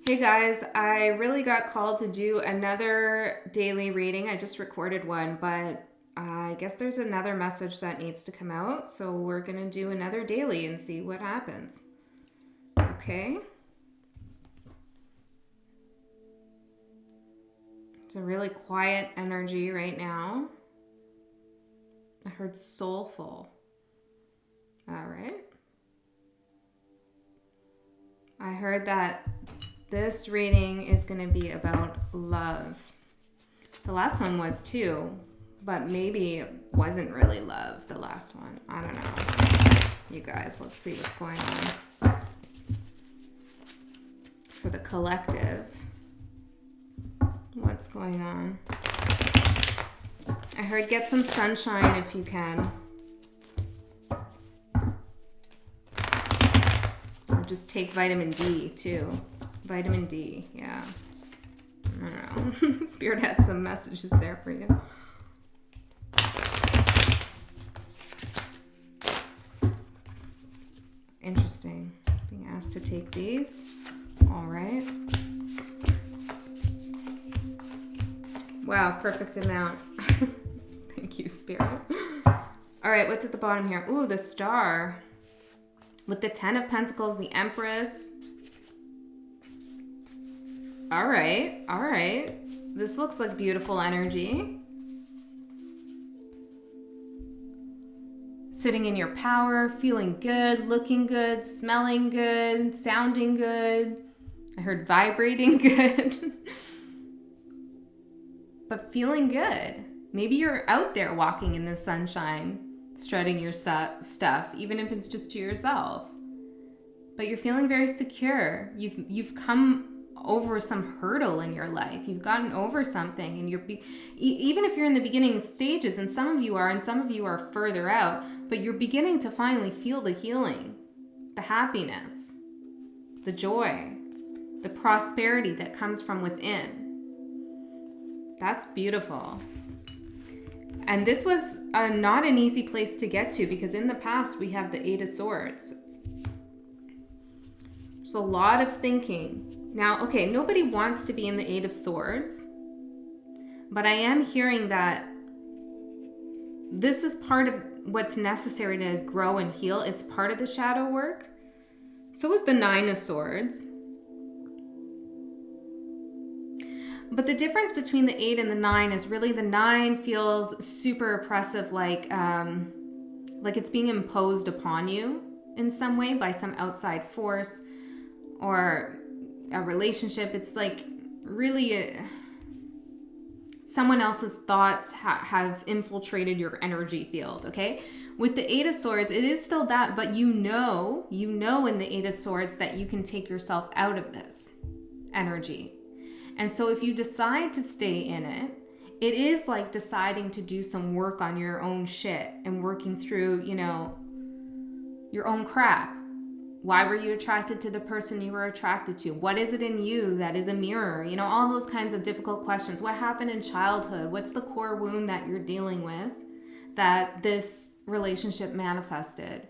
Hey guys, I really got called to do another daily reading. I just recorded one, but I guess there's another message that needs to come out. So we're going to do another daily and see what happens. Okay. It's a really quiet energy right now. I heard soulful. All right. I heard that this reading is going to be about love. The last one was too, but maybe it wasn't really love, the last one. I don't know. You guys, let's see what's going on for the collective. What's going on? I heard get some sunshine if you can. Or just take vitamin D too. Vitamin D, yeah. I don't know. Spirit has some messages there for you. Interesting. Being asked to take these. All right. Wow, perfect amount. Thank you, Spirit. All right, what's at the bottom here? Ooh, the Star. With the 10 of Pentacles, the Empress. All right. This looks like beautiful energy. Sitting in your power, feeling good, looking good, smelling good, sounding good. I heard vibrating good. But feeling good. Maybe you're out there walking in the sunshine, strutting your stuff, even if it's just to yourself. But you're feeling very secure. You've come over some hurdle in your life. You've gotten over something, and even if you're in the beginning stages, and some of you are, and some of you are further out, but you're beginning to finally feel the healing, the happiness, the joy, the prosperity that comes from within. That's beautiful. And this was not an easy place to get to, because in the past we have the 8 of Swords. There's a lot of thinking. Now, okay, nobody wants to be in the 8 of Swords, but I am hearing that this is part of what's necessary to grow and heal. It's part of the shadow work. So is the 9 of Swords. But the difference between the 8 and the 9 is really the 9 feels super oppressive, like it's being imposed upon you in some way by some outside force or a relationship. It's like really someone else's thoughts have infiltrated your energy field, okay? With the 8 of Swords, it is still that, but you know in the 8 of Swords that you can take yourself out of this energy. And so if you decide to stay in it, it is like deciding to do some work on your own shit and working through, your own crap. Why were you attracted to the person you were attracted to? What is it in you that is a mirror? All those kinds of difficult questions. What happened in childhood? What's the core wound that you're dealing with that this relationship manifested?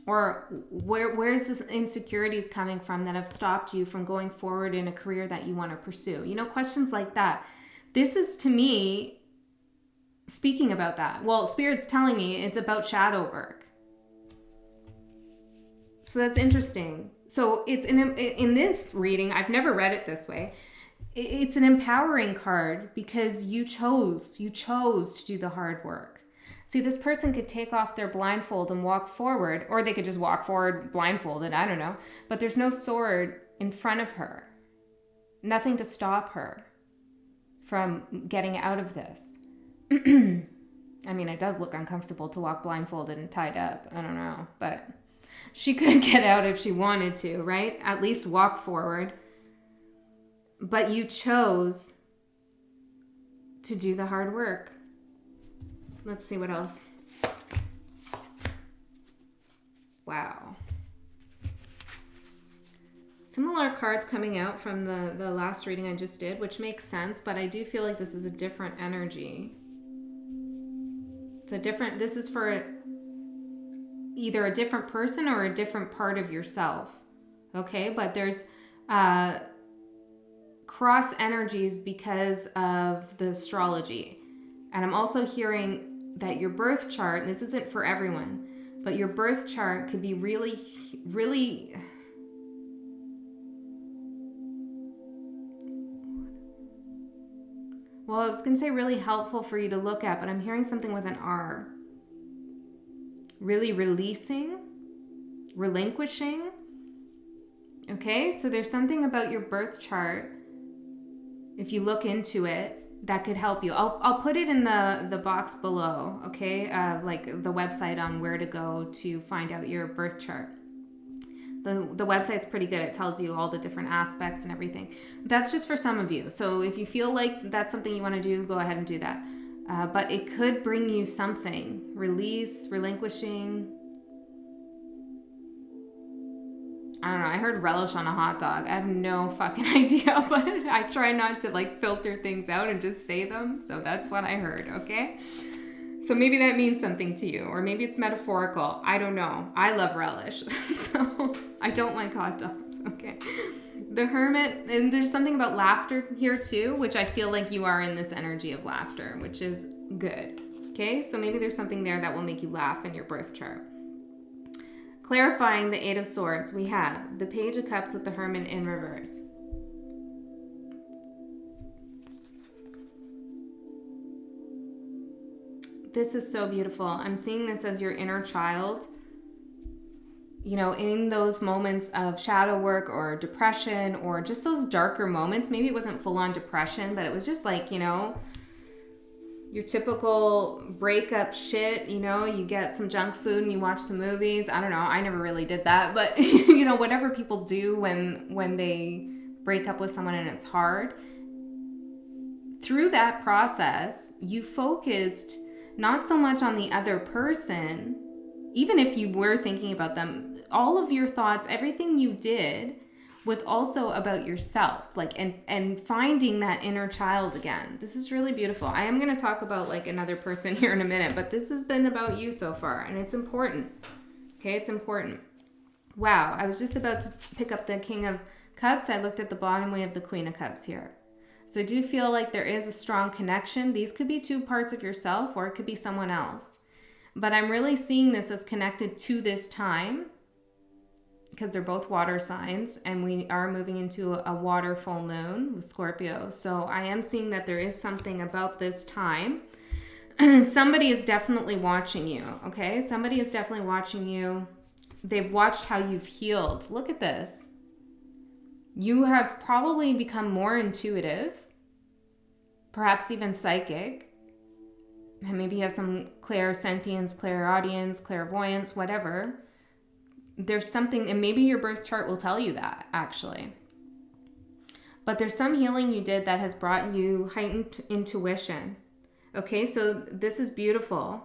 Or where's this insecurities coming from that have stopped you from going forward in a career that you want to pursue? Questions like that. This is, to me, speaking about that. Well, Spirit's telling me it's about shadow work. So that's interesting. So it's in this reading, I've never read it this way. It's an empowering card because you chose to do the hard work. See, this person could take off their blindfold and walk forward, or they could just walk forward blindfolded, I don't know. But there's no sword in front of her. Nothing to stop her from getting out of this. I mean, it does look uncomfortable to walk blindfolded and tied up. I don't know, but she could get out if she wanted to, right? At least walk forward. But you chose to do the hard work. Let's see what else. Wow. Similar cards coming out from the last reading I just did, which makes sense, but I do feel like this is a different energy. This is for either a different person or a different part of yourself. Okay, but there's cross energies because of the astrology. And I'm also hearing that your birth chart, and this isn't for everyone, but your birth chart could be really, really... Well, I was going to say really helpful for you to look at, but I'm hearing something with an R. Really releasing, relinquishing. Okay, so there's something about your birth chart, if you look into it, that could help you. I'll put it in the box below, okay? Like the website on where to go to find out your birth chart. The website's pretty good. It tells you all the different aspects and everything. That's just for some of you. So if you feel like that's something you want to do, go ahead and do that. But it could bring you something. Release, relinquishing. I don't know. I heard relish on a hot dog. I have no fucking idea, but I try not to like filter things out and just say them. So that's what I heard, okay? So maybe that means something to you, or maybe it's metaphorical. I don't know. I love relish, so I don't like hot dogs, okay? The Hermit, and there's something about laughter here too, which I feel like you are in this energy of laughter, which is good, okay? So maybe there's something there that will make you laugh in your birth chart. Clarifying the Eight of Swords, we have the Page of Cups with the Hermit in reverse. This is so beautiful. I'm seeing this as your inner child. You know, in those moments of shadow work or depression or just those darker moments, maybe it wasn't full-on depression, but it was just like, you know, your typical breakup shit, you know, you get some junk food and you watch some movies. I don't know. I never really did that, but you know, whatever people do when they break up with someone and it's hard. Through that process, you focused not so much on the other person, even if you were thinking about them, all of your thoughts, everything you did was also about yourself, like, and finding that inner child again. This is really beautiful. I am going to talk about like another person here in a minute, but this has been about you so far, and it's important. Okay, it's important. Wow, I was just about to pick up the King of Cups. I looked at the bottom, we have the Queen of Cups here. So I do feel like there is a strong connection. These could be two parts of yourself, or it could be someone else. But I'm really seeing this as connected to this time, because they're both water signs, and we are moving into a water full moon with Scorpio. So I am seeing that there is something about this time. Somebody is definitely watching you, okay? Somebody is definitely watching you. They've watched how you've healed. Look at this. You have probably become more intuitive, perhaps even psychic. And maybe you have some clairsentience, clairaudience, clairvoyance, whatever. There's something, and maybe your birth chart will tell you that, actually. But there's some healing you did that has brought you heightened intuition. Okay, so this is beautiful.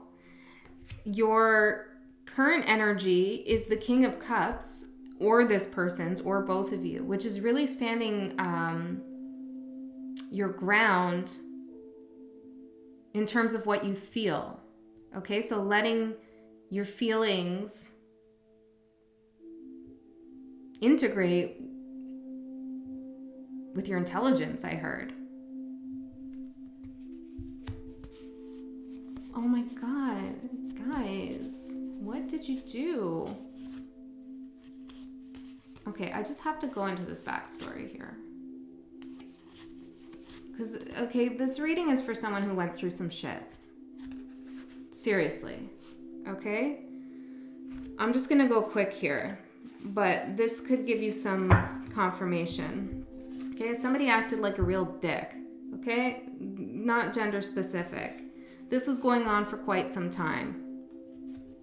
Your current energy is the King of Cups, or this person's, or both of you, which is really standing your ground in terms of what you feel. Okay, so letting your feelings integrate with your intelligence, I heard. Oh my God, guys, what did you do? Okay, I just have to go into this backstory here. Because, okay, this reading is for someone who went through some shit. Seriously, okay? I'm just gonna go quick here, but this could give you some confirmation. Okay, somebody acted like a real dick, okay? Not gender specific. This was going on for quite some time.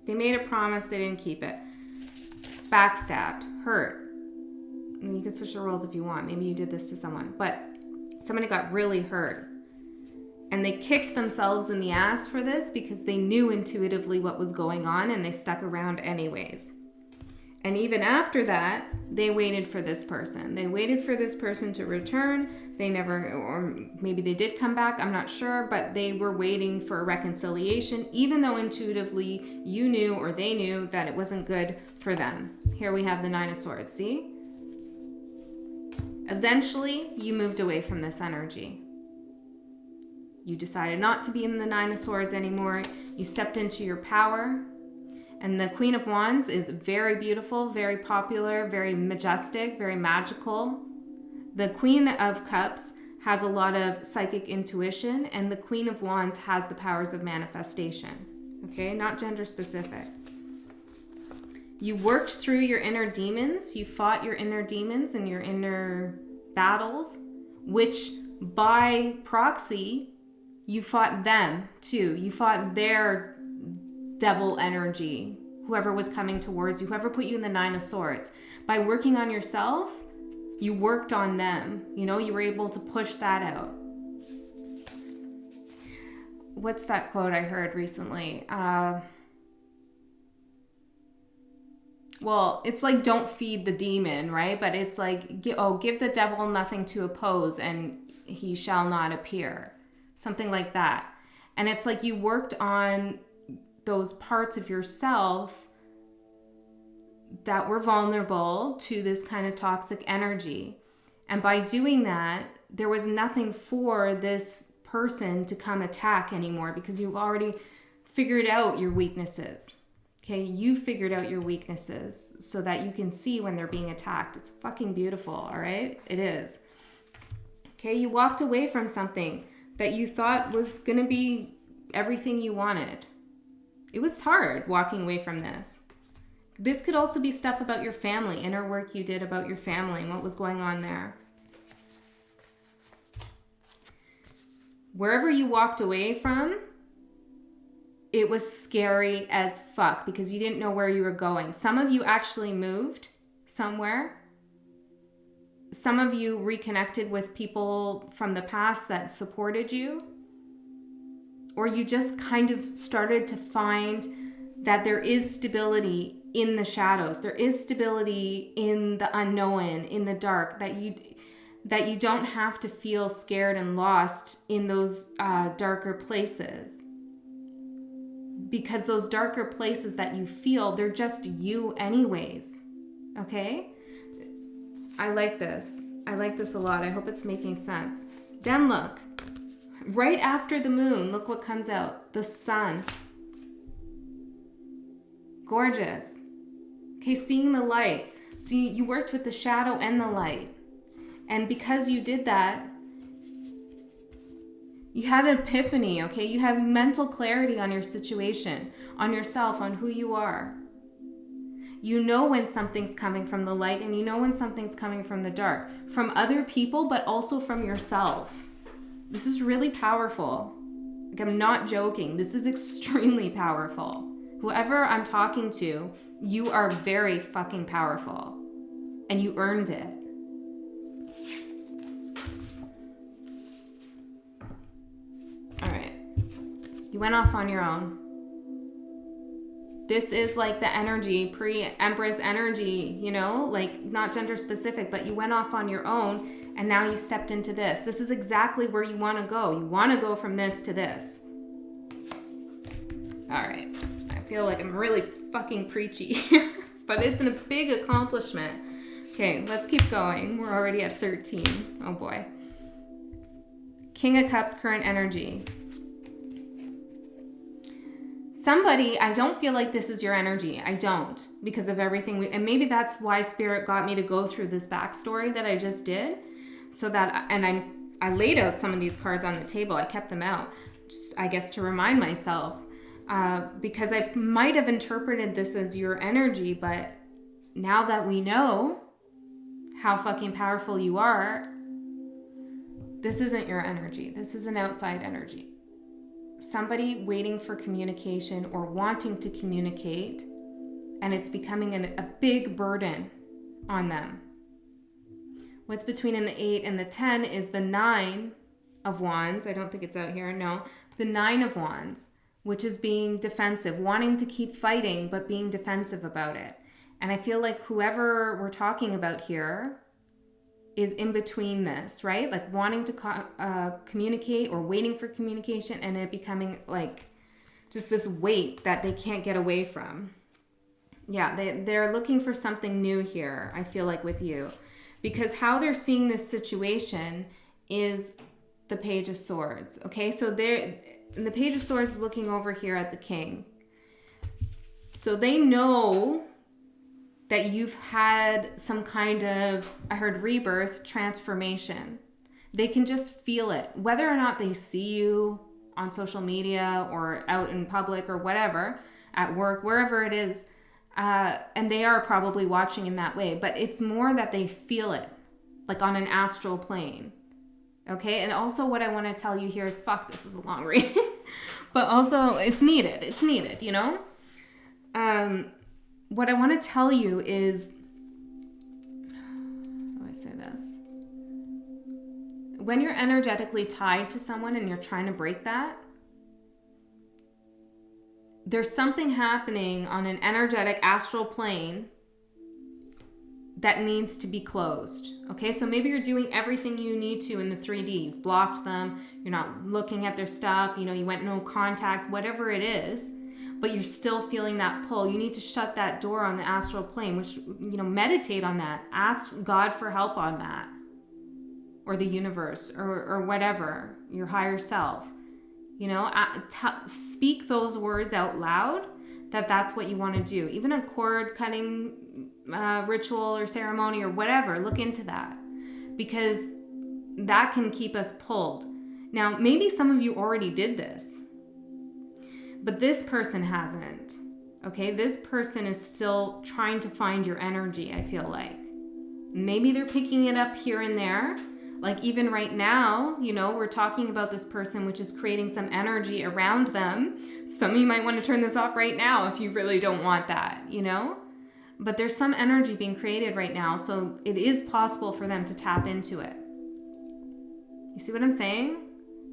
They made a promise, they didn't keep it. Backstabbed, hurt. And you can switch the roles if you want. Maybe you did this to someone, but somebody got really hurt. And they kicked themselves in the ass for this because they knew intuitively what was going on and they stuck around anyways. And even after that, they waited for this person. They waited for this person to return. They never, or maybe they did come back, I'm not sure, but they were waiting for a reconciliation, even though intuitively you knew or they knew that it wasn't good for them. Here we have the Nine of Swords, see? Eventually, you moved away from this energy. You decided not to be in the Nine of Swords anymore. You stepped into your power. And the Queen of Wands is very beautiful, very popular, very majestic, very magical. The Queen of Cups has a lot of psychic intuition, and the Queen of Wands has the powers of manifestation. Okay, not gender specific. You worked through your inner demons. You fought your inner demons and your inner battles, which by proxy, you fought them too. You fought their devil energy, whoever was coming towards you, whoever put you in the Nine of Swords. By working on yourself, you worked on them. You know, you were able to push that out. What's that quote I heard recently? Well, it's like, don't feed the demon, right? But it's like, give the devil nothing to oppose and he shall not appear. Something like that. And it's like you worked on those parts of yourself that were vulnerable to this kind of toxic energy. And by doing that, there was nothing for this person to come attack anymore because you've already figured out your weaknesses. Okay, you figured out your weaknesses so that you can see when they're being attacked. It's fucking beautiful, all right? It is. Okay, you walked away from something that you thought was going to be everything you wanted. It was hard walking away from this. This could also be stuff about your family, inner work you did about your family and what was going on there. Wherever you walked away from, it was scary as fuck because you didn't know where you were going. Some of you actually moved somewhere. Some of you reconnected with people from the past that supported you. Or you just kind of started to find that there is stability in the shadows. There is stability in the unknown, in the dark, that you don't have to feel scared and lost in those darker places. Because those darker places that you feel, they're just you anyways. Okay? I like this. I like this a lot. I hope it's making sense. Then look. Right after the moon, look what comes out. The sun. Gorgeous. Okay, seeing the light. So you worked with the shadow and the light. And because you did that, you had an epiphany, okay? You have mental clarity on your situation, on yourself, on who you are. You know when something's coming from the light and you know when something's coming from the dark. From other people, but also from yourself. This is really powerful. Like, I'm not joking. This is extremely powerful. Whoever I'm talking to, you are very fucking powerful. And you earned it. You went off on your own. This is like the energy, pre-Empress energy, you know, like not gender specific, but you went off on your own and now you stepped into this. This is exactly where you want to go. You want to go from this to this. All right. I feel like I'm really fucking preachy, but it's a big accomplishment. Okay, let's keep going. We're already at 13. Oh boy. King of Cups, current energy. Somebody, I don't feel like this is your energy. I don't, because of everything. And maybe that's why Spirit got me to go through this backstory that I just did. So that, and I laid out some of these cards on the table. I kept them out, just, I guess, to remind myself. Because I might have interpreted this as your energy, but now that we know how fucking powerful you are, this isn't your energy. This is an outside energy. Somebody waiting for communication or wanting to communicate, and it's becoming a big burden on them. What's between an 8 and the 10 is the 9 of Wands. I don't think it's out here. No, the 9 of Wands, which is being defensive, wanting to keep fighting, but being defensive about it. And I feel like whoever we're talking about here is in between this, right? Like wanting to communicate or waiting for communication and it becoming like just this weight that they can't get away from. Yeah, they're looking for something new here, I feel like, with you. Because how they're seeing this situation is the Page of Swords. Okay, so the Page of Swords is looking over here at the King. So they know that you've had some kind of, I heard rebirth, transformation. They can just feel it. Whether or not they see you on social media or out in public or whatever, at work, wherever it is, and they are probably watching in that way, but it's more that they feel it, like on an astral plane. Okay, and also what I want to tell you here, fuck, this is a long read, but also it's needed, you know? What I want to tell you is, how do I say this? When you're energetically tied to someone and you're trying to break that, there's something happening on an energetic astral plane that needs to be closed. Okay, so maybe you're doing everything you need to in the 3D. You've blocked them, you're not looking at their stuff, you know, you went no contact, whatever it is, but you're still feeling that pull. You need to shut that door on the astral plane, which, you know, meditate on that. Ask God for help on that, or the universe, or whatever, your higher self. You know, speak those words out loud, that's what you want to do. Even a cord cutting ritual or ceremony or whatever, look into that, because that can keep us pulled. Now, maybe some of you already did this, but this person hasn't. Okay, this person is still trying to find your energy, I feel like. Maybe they're picking it up here and there. Like even right now, you know, we're talking about this person, which is creating some energy around them. Some of you might want to turn this off right now if you really don't want that, you know? But there's some energy being created right now, so it is possible for them to tap into it. You see what I'm saying?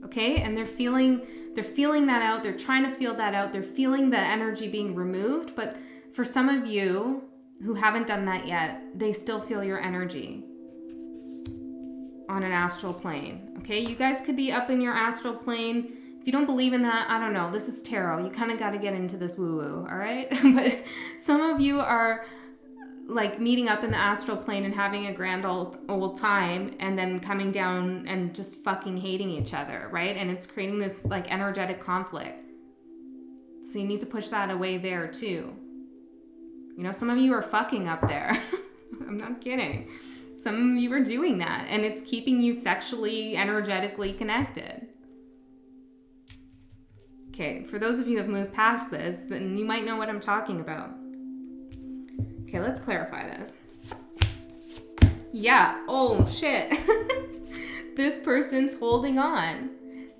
Okay, and they're feeling that out. They're trying to feel that out. They're feeling the energy being removed. But for some of you who haven't done that yet, they still feel your energy on an astral plane. Okay, you guys could be up in your astral plane. If you don't believe in that, I don't know. This is tarot. You kind of got to get into this woo-woo, all right? But some of you are like meeting up in the astral plane and having a grand old time, and then coming down and just fucking hating each other, right? And it's creating this like energetic conflict. So you need to push that away there too. You know, some of you are fucking up there. I'm not kidding. Some of you are doing that, and it's keeping you sexually, energetically connected. Okay, for those of you who have moved past this, then you might know what I'm talking about. Okay, let's clarify this. Yeah, oh shit. This person's holding on.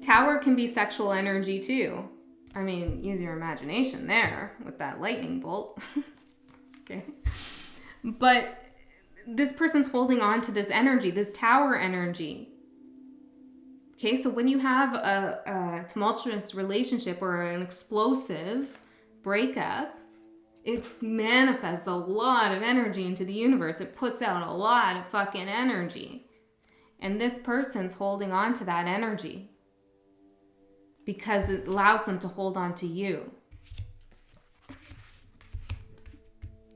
Tower can be sexual energy too. I mean, use your imagination there with that lightning bolt. Okay. But this person's holding on to this energy, this tower energy. Okay, so when you have a tumultuous relationship or an explosive breakup, it manifests a lot of energy into the universe. It puts out a lot of fucking energy. And this person's holding on to that energy because it allows them to hold on to you.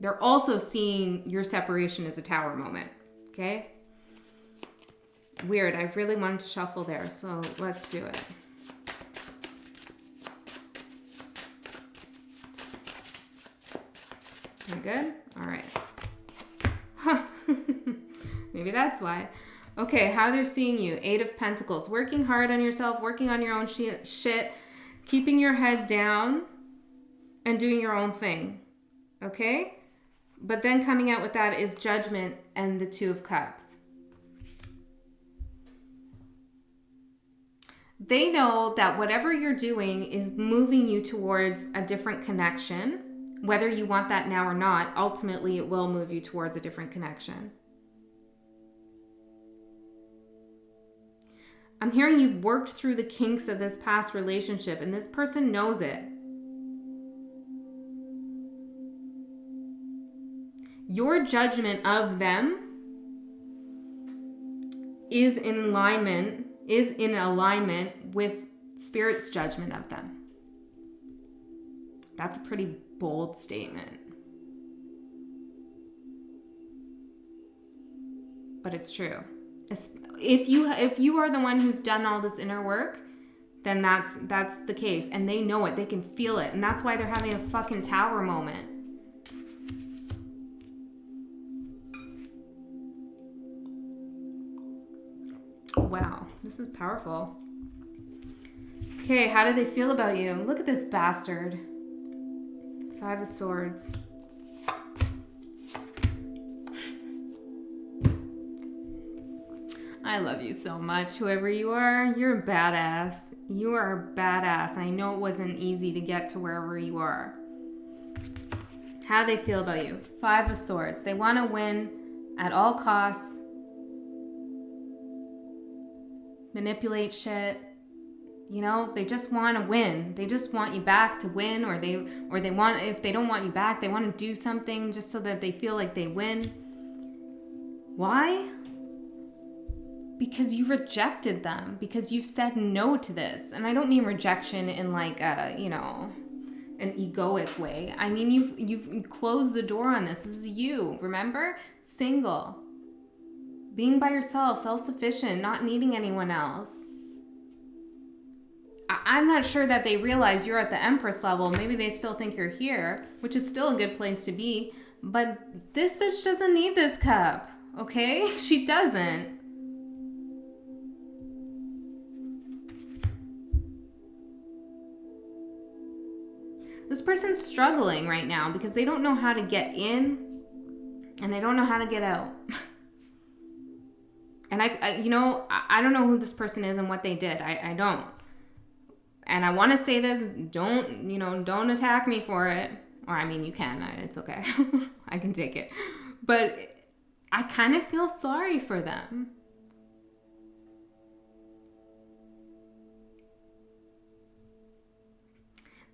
They're also seeing your separation as a tower moment, okay? Weird, I really wanted to shuffle there, so let's do it. You good? All right. Huh. Maybe that's why. Okay, how they're seeing you. 8 of Pentacles. Working hard on yourself, working on your own shit, keeping your head down, and doing your own thing, okay? But then coming out with that is Judgment and the 2 of Cups. They know that whatever you're doing is moving you towards a different connection. Whether you want that now or not, ultimately it will move you towards a different connection. I'm hearing you've worked through the kinks of this past relationship, and this person knows it. Your judgment of them is in alignment with Spirit's judgment of them. That's a pretty bold statement. but it's true. If you are the one who's done all this inner work, then that's the case, and they know it. They can feel it, and that's why they're having a fucking tower moment. Wow, this is powerful. Okay, how do they feel about you? Look at this bastard. 5 of Swords. I love you so much, whoever you are. You're a badass. You are a badass. I know it wasn't easy to get to wherever you are. How do they feel about you? 5 of Swords. They want to win at all costs. Manipulate shit. You know, they just want to win. They just want you back to win, or they want, if they don't want you back, they want to do something just so that they feel like they win. Why? Because you rejected them, because you've said no to this. And I don't mean rejection in like a, you know, an egoic way. I mean, you've closed the door on this. This is you, remember? Single. Being by yourself, self-sufficient, not needing anyone else. I'm not sure that they realize you're at the Empress level. Maybe they still think you're here, which is still a good place to be. But this bitch doesn't need this cup, okay? She doesn't. This person's struggling right now because they don't know how to get in and they don't know how to get out. And I don't know who this person is and what they did. I don't. And I want to say this, don't attack me for it. Or I mean, you can, it's okay. I can take it. But I kind of feel sorry for them.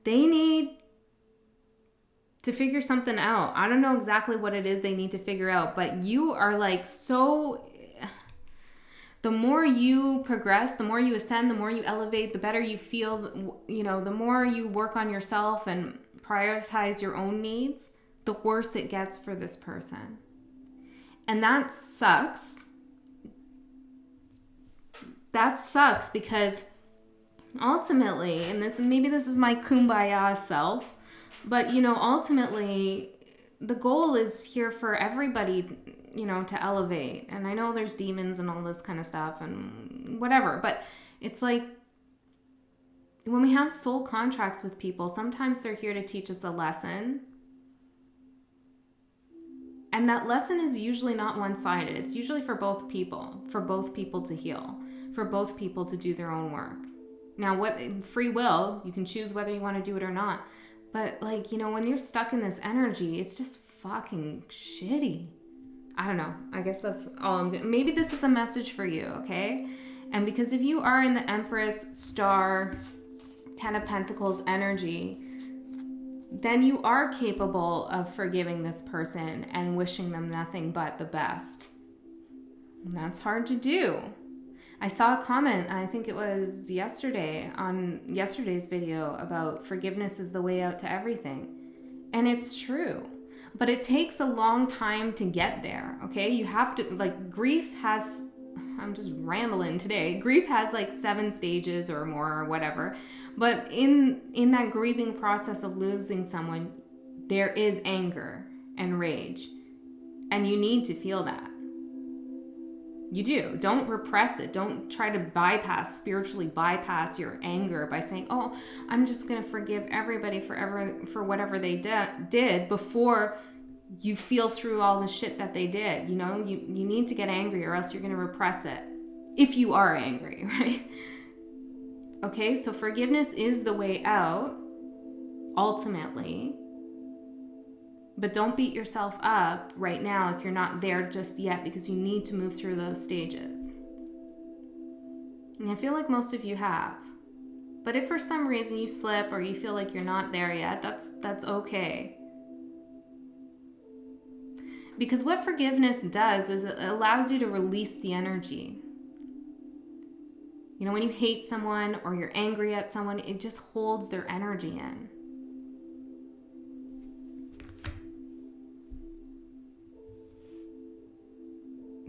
They need to figure something out. I don't know exactly what it is they need to figure out, but you are like so... The more you progress, the more you ascend, the more you elevate, the better you feel, you know, the more you work on yourself and prioritize your own needs, the worse it gets for this person. And that sucks. That sucks because ultimately, and maybe this is my kumbaya self, but, you know, ultimately, the goal is here for everybody, you know, to elevate. And I know there's demons and all this kind of stuff and whatever, but it's like when we have soul contracts with people, sometimes they're here to teach us a lesson. And that lesson is usually not one-sided. It's usually for both people to heal, for both people to do their own work. Now, what free will, you can choose whether you want to do it or not. But like, you know, when you're stuck in this energy, it's just fucking shitty. I don't know. I guess that's all I'm getting. Maybe this is a message for you, okay? And because if you are in the Empress, Star, 10 of Pentacles energy, then you are capable of forgiving this person and wishing them nothing but the best. And that's hard to do. I saw a comment, I think it was yesterday, on yesterday's video about forgiveness is the way out to everything. And it's true. But it takes a long time to get there, okay? You have to, like, grief has, I'm just rambling today. Grief has like 7 stages or more or whatever. But in that grieving process of losing someone, there is anger and rage. And you need to feel that. You do. Don't repress it. Don't try to spiritually bypass your anger by saying, oh, I'm just going to forgive everybody for whatever they did before you feel through all the shit that they did. You know, you need to get angry or else you're going to repress it. If you are angry, right? Okay, so forgiveness is the way out, ultimately. But don't beat yourself up right now if you're not there just yet, because you need to move through those stages. And I feel like most of you have. But if for some reason you slip or you feel like you're not there yet, that's okay. Because what forgiveness does is it allows you to release the energy. You know, when you hate someone or you're angry at someone, it just holds their energy in.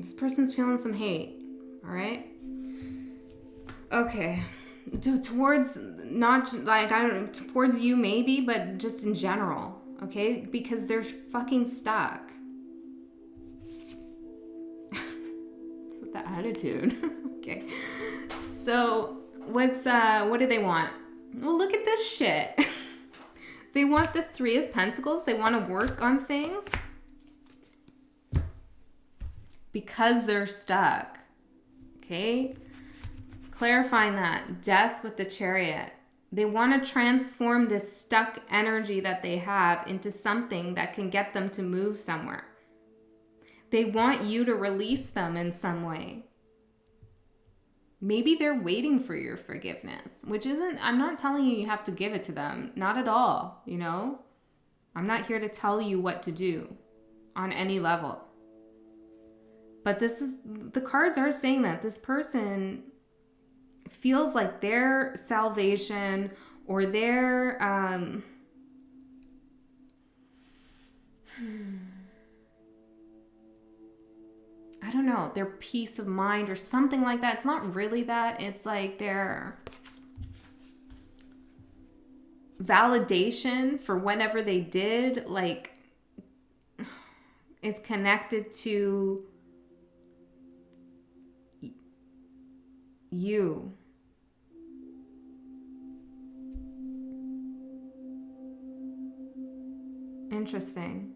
This person's feeling some hate. All right. Okay. Towards not like, I don't know, towards you maybe, but just in general. Okay. Because they're fucking stuck. Just with the attitude. Okay. So what do they want? Well, look at this shit. They want the Three of Pentacles. They want to work on things because they're stuck. Okay? Clarifying that. Death with the Chariot. They want to transform this stuck energy that they have into something that can get them to move somewhere. They want you to release them in some way. Maybe they're waiting for your forgiveness, which isn't, I'm not telling you have to give it to them. Not at all, you know? I'm not here to tell you what to do on any level. But the cards are saying that this person feels like their salvation or their, I don't know, their peace of mind or something like that. It's not really that. It's like their validation for whatever they did, like, is connected to you. Interesting.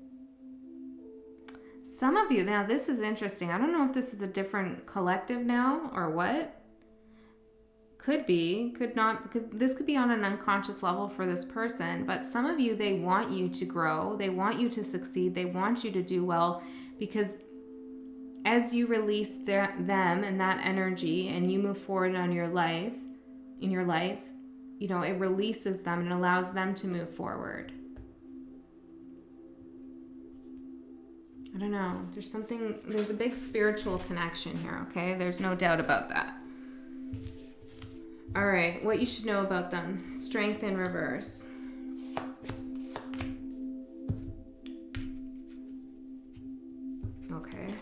Some of you, now this is interesting. I don't know if this is a different collective now or what. Could be, could not. This could be on an unconscious level for this person. But some of you, they want you to grow. They want you to succeed. They want you to do well. Because as you release them and that energy and you move forward on your life, in your life, you know, it releases them and allows them to move forward. I don't know. There's a big spiritual connection here, okay? There's no doubt about that. All right, what you should know about them. Strength in reverse. Okay.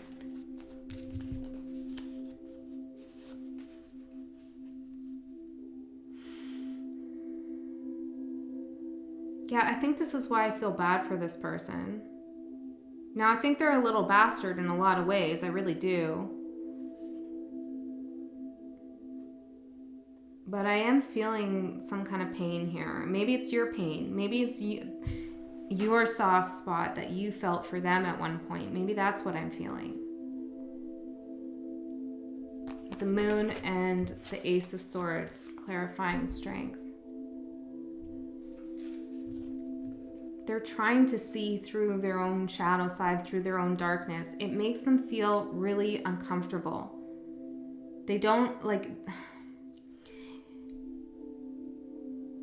Yeah, I think this is why I feel bad for this person. Now, I think they're a little bastard in a lot of ways. I really do. But I am feeling some kind of pain here. Maybe it's your pain. Maybe it's your soft spot that you felt for them at one point. Maybe that's what I'm feeling. The Moon and the Ace of Swords, clarifying strength. They're trying to see through their own shadow side, through their own darkness. It makes them feel really uncomfortable. They don't like...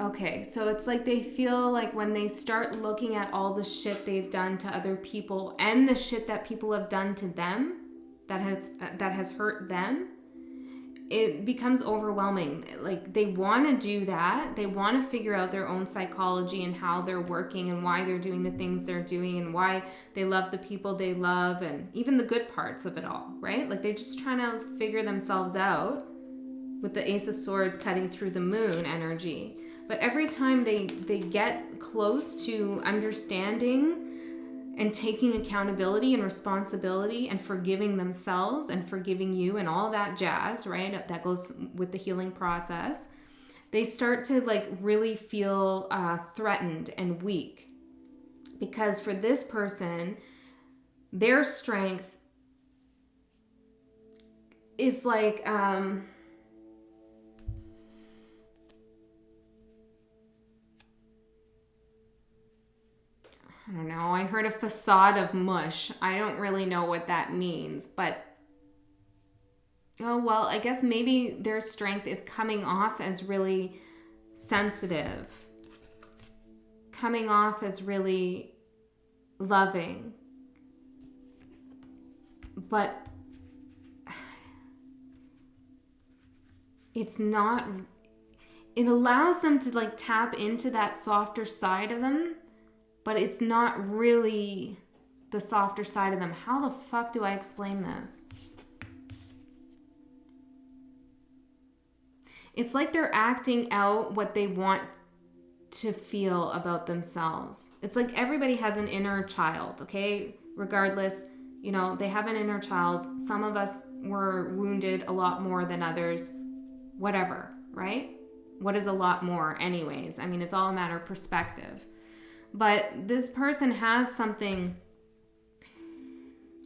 Okay, so it's like they feel like when they start looking at all the shit they've done to other people and the shit that people have done to them that has hurt them, it becomes overwhelming. Like they want to do that. They want to figure out their own psychology and how they're working and why they're doing the things they're doing and why they love the people they love and even the good parts of it all, right? Like they're just trying to figure themselves out with the Ace of Swords cutting through the Moon energy. But every time they get close to understanding and taking accountability and responsibility and forgiving themselves and forgiving you and all that jazz, right? That goes with the healing process. They start to like really feel threatened and weak. Because for this person, their strength is like... I don't know. I heard a facade of mush. I don't really know what that means, but oh, well, I guess maybe their strength is coming off as really sensitive, coming off as really loving, but it's not, it allows them to like tap into that softer side of them. But it's not really the softer side of them. How the fuck do I explain this? It's like they're acting out what they want to feel about themselves. It's like everybody has an inner child, okay? Regardless, you know, they have an inner child. Some of us were wounded a lot more than others, whatever, right? What is a lot more anyways? I mean, it's all a matter of perspective. But this person has something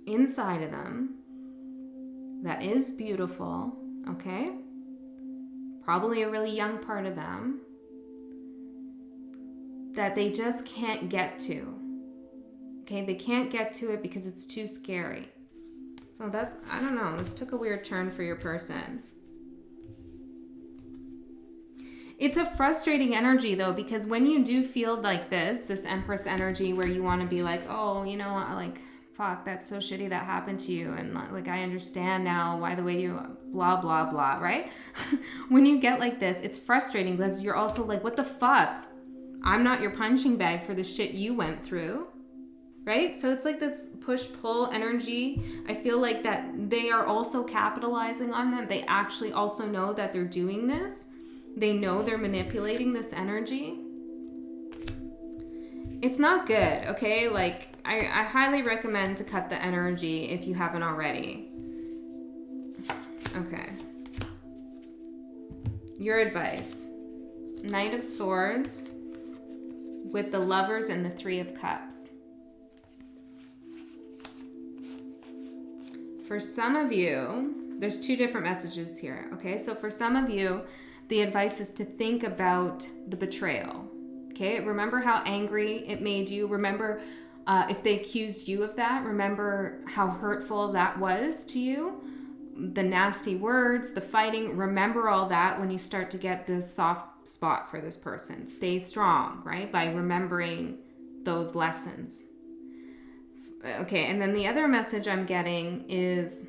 inside of them that is beautiful, okay? Probably a really young part of them that they just can't get to. Okay, they can't get to it because it's too scary. So that's, I don't know, this took a weird turn for your person. It's a frustrating energy though, because when you do feel like this Empress energy where you want to be like, oh, you know, like, fuck, that's so shitty that happened to you. And like, I understand now why the way you blah, blah, blah, right? When you get like this, it's frustrating because you're also like, what the fuck? I'm not your punching bag for the shit you went through, right? So it's like this push-pull energy. I feel like that they are also capitalizing on that. They actually also know that they're doing this. They know they're manipulating this energy. It's not good, okay? Like, I highly recommend to cut the energy if you haven't already. Okay. Your advice. Knight of Swords with the Lovers and the Three of Cups. For some of you, there's two different messages here, okay? So for some of you, the advice is to think about the betrayal, okay? Remember how angry it made you. Remember if they accused you of that. Remember how hurtful that was to you. The nasty words, the fighting. Remember all that when you start to get this soft spot for this person. Stay strong, right? By remembering those lessons. Okay, and then the other message I'm getting is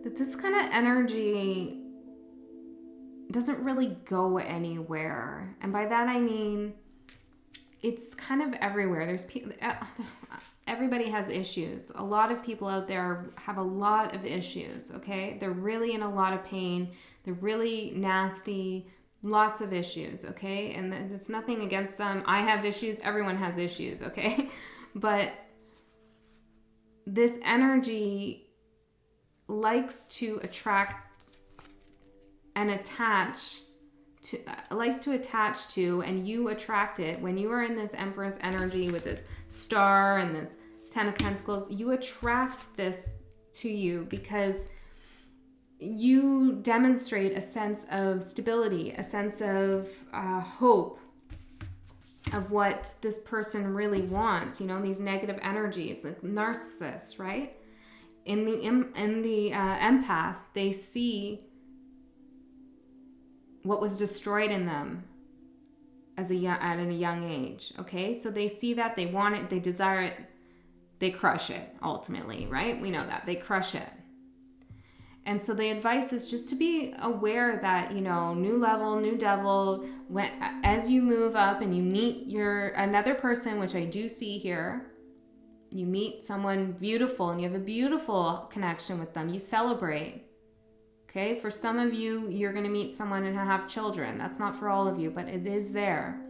that this kind of energy doesn't really go anywhere. And by that I mean it's kind of everywhere. There's people, everybody has issues. A lot of people out there have a lot of issues, okay? They're really in a lot of pain. They're really nasty, lots of issues, okay? And it's nothing against them. I have issues. Everyone has issues, okay? But this energy likes to attract and attach to, likes to attach to, and you attract it. When you are in this Empress energy with this star and this Ten of Pentacles, you attract this to you because you demonstrate a sense of stability, a sense of hope of what this person really wants. You know, these negative energies, like narcissists, right? In the empath, they see what was destroyed in them at a young age, okay? So they see that, they want it, they desire it, they crush it ultimately, right? We know that. They crush it. And so the advice is just to be aware that, you know, new level, new devil, as you move up and you meet another person, which I do see here, you meet someone beautiful and you have a beautiful connection with them, you celebrate. Okay, for some of you, you're going to meet someone and have children. That's not for all of you, but it is there.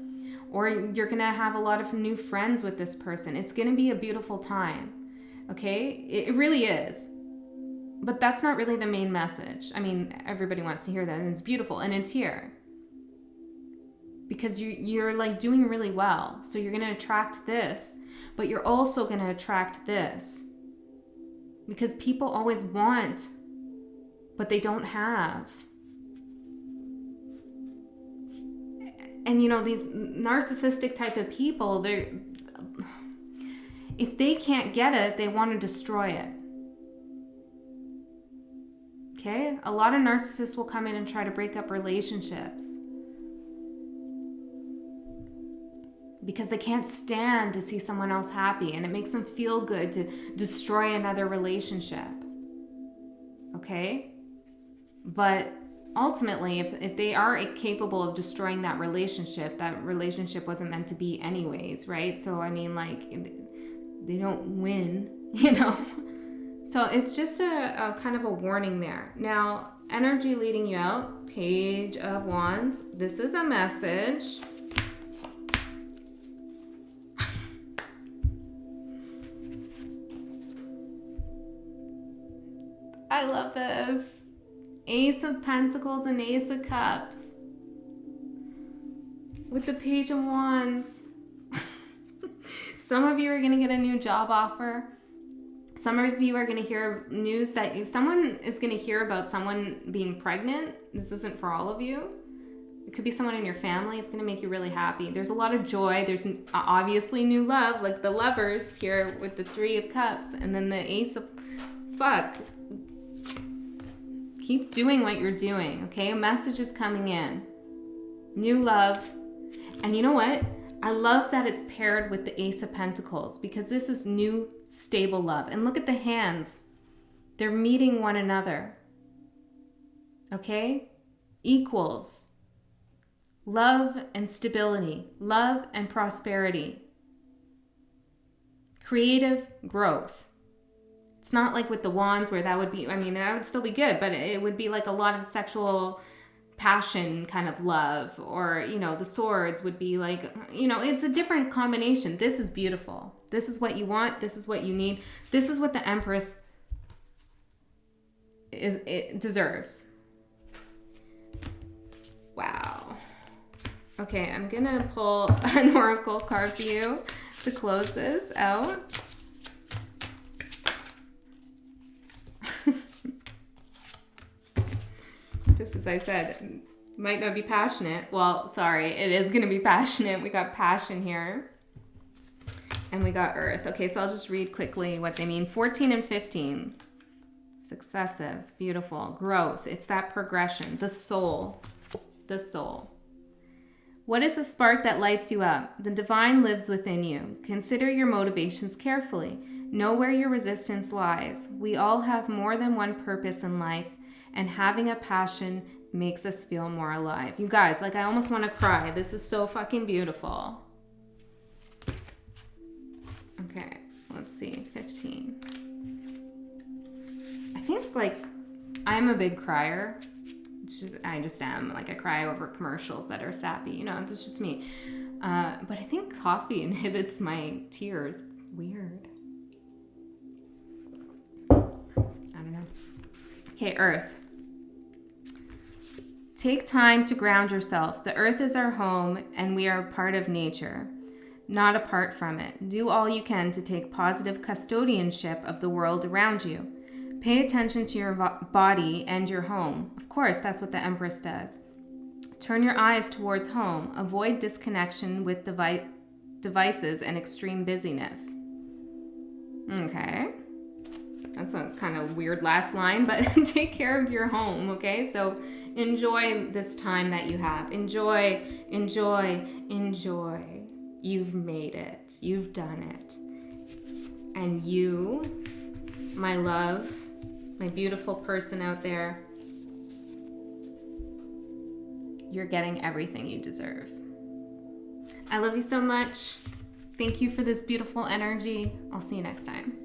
Or you're going to have a lot of new friends with this person. It's going to be a beautiful time. Okay, it really is. But that's not really the main message. I mean, everybody wants to hear that, and it's beautiful, and it's here. Because you're like doing really well. So you're going to attract this, but you're also going to attract this. Because people always want what they don't have. And you know, these narcissistic type of people, if they can't get it, they want to destroy it. Okay? A lot of narcissists will come in and try to break up relationships because they can't stand to see someone else happy, and it makes them feel good to destroy another relationship. Okay? But ultimately, if they are capable of destroying that relationship wasn't meant to be anyways, right? So, I mean, like, they don't win, you know? So it's just a kind of a warning there. Now, energy leading you out, Page of Wands. This is a message. I love this. Ace of Pentacles and Ace of Cups. With the Page of Wands. Some of you are going to get a new job offer. Some of you are going to hear news that someone is going to hear about someone being pregnant. This isn't for all of you. It could be someone in your family. It's going to make you really happy. There's a lot of joy. There's obviously new love, like the Lovers here with the Three of Cups. And then the Ace of... Fuck. Keep doing what you're doing, okay? A message is coming in. New love. And you know what? I love that it's paired with the Ace of Pentacles because this is new, stable love. And look at the hands. They're meeting one another. Okay? Equals. Love and stability. Love and prosperity. Creative growth. It's not like with the Wands where that would be, I mean, that would still be good, but it would be like a lot of sexual passion kind of love, or, you know, the Swords would be like, you know, it's a different combination. This is beautiful. This is what you want. This is what you need. This is what the Empress deserves. Wow. Okay, I'm gonna pull an oracle card for you to close this out. Just as I said, might not be passionate. Well, sorry, it is going to be passionate. We got passion here. And we got Earth. Okay, so I'll just read quickly what they mean. 14 and 15. Successive, beautiful, growth. It's that progression. The soul. The soul. What is the spark that lights you up? The divine lives within you. Consider your motivations carefully. Know where your resistance lies. We all have more than one purpose in life. And having a passion makes us feel more alive. You guys, like, I almost want to cry. This is so fucking beautiful. Okay, let's see. 15. I think, like, I'm a big crier. I just am. Like, I cry over commercials that are sappy. You know, it's just me. But I think coffee inhibits my tears. It's weird. I don't know. Okay, Earth. Take time to ground yourself. The earth is our home, and we are part of nature, not apart from it. Do all you can to take positive custodianship of the world around you. Pay attention to your body and your home. Of course, that's what the Empress does. Turn your eyes towards home. Avoid disconnection with devices and extreme busyness. Okay. That's a kind of weird last line, but take care of your home, okay? So enjoy this time that you have. Enjoy, enjoy, enjoy. You've made it. You've done it. And you, my love, my beautiful person out there, you're getting everything you deserve. I love you so much. Thank you for this beautiful energy. I'll see you next time.